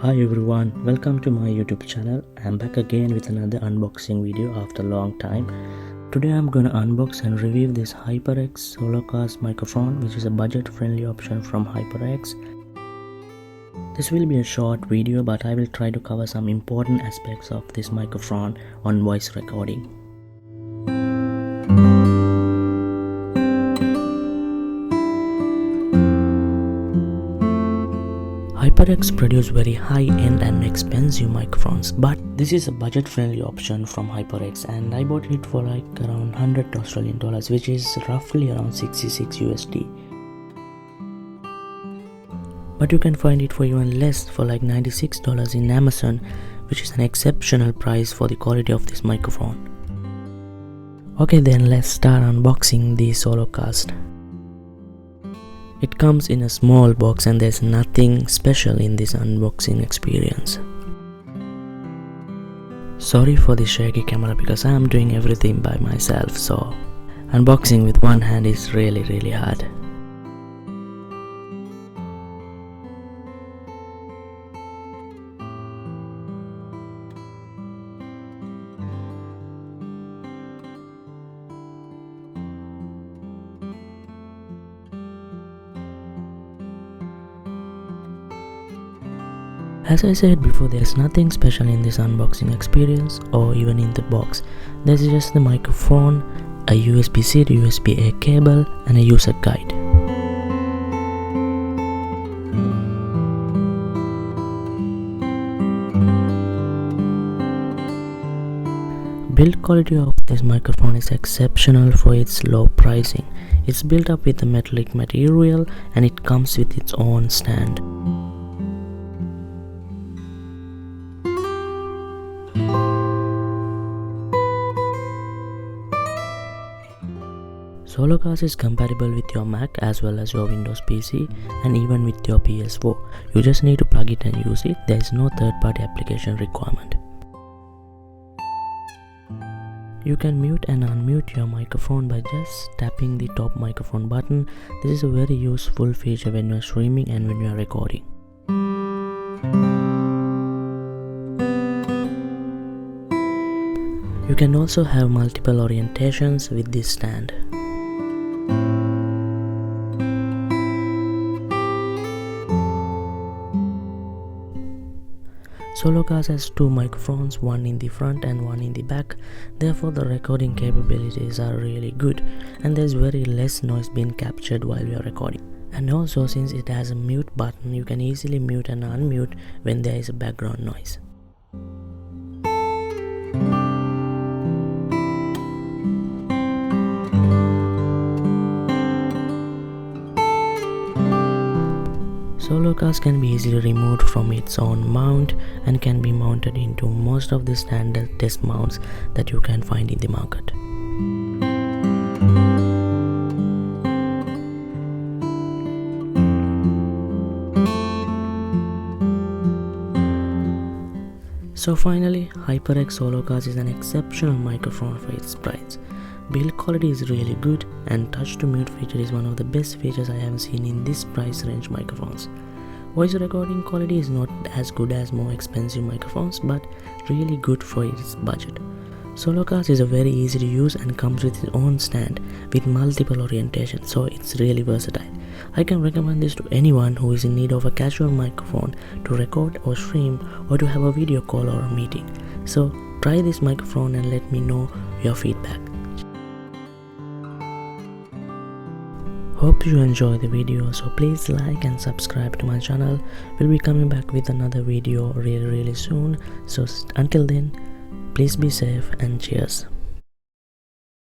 Hi everyone, welcome to my YouTube channel. I'm back again with another unboxing video after a long time. Today I'm gonna unbox and review this HyperX Solocast microphone, which is a budget-friendly option from HyperX. This will be a short video, but I will try to cover some important aspects of this microphone on voice recording. HyperX produce very high-end and expensive microphones, but this is a budget-friendly option from HyperX, and I bought it for like around 100 Australian dollars, which is roughly around 66 USD. But you can find it for even less, for like $96 in Amazon, which is an exceptional price for the quality of this microphone. Okay, then let's start unboxing the Solocast. It comes in a small box and there's nothing special in this unboxing experience. Sorry for the shaky camera because I am doing everything by myself, so unboxing with one hand is really hard. As I said before, there's nothing special in this unboxing experience or even in the box. There's just the microphone, a USB-C to USB-A cable and a user guide. Build quality of this microphone is exceptional for its low pricing. It's built up with a metallic material and it comes with its own stand. Solocast is compatible with your Mac as well as your Windows PC and even with your PS4. You just need to plug it and use it. There is no third-party application requirement. You can mute and unmute your microphone by just tapping the top microphone button. This is a very useful feature when you are streaming and when you are recording. You can also have multiple orientations with this stand. Solocast has two microphones, one in the front and one in the back. Therefore the recording capabilities are really good and there's very less noise being captured while we are recording. And also, since it has a mute button, you can easily mute and unmute when there is a background noise. Solocast can be easily removed from its own mount and can be mounted into most of the standard desk mounts that you can find in the market. So finally, HyperX Solocast is an exceptional microphone for its price. Build quality is really good and touch to mute feature is one of the best features I have seen in this price range microphones. Voice recording quality is not as good as more expensive microphones, but really good for its budget. Solocast is a very easy to use and comes with its own stand with multiple orientations, so it's really versatile. I can recommend this to anyone who is in need of a casual microphone to record or stream or to have a video call or a meeting. So try this microphone and let me know your feedback. Hope you enjoy the video, so please like and subscribe to my channel. We'll be coming back with another video really soon. So until then, please be safe and cheers.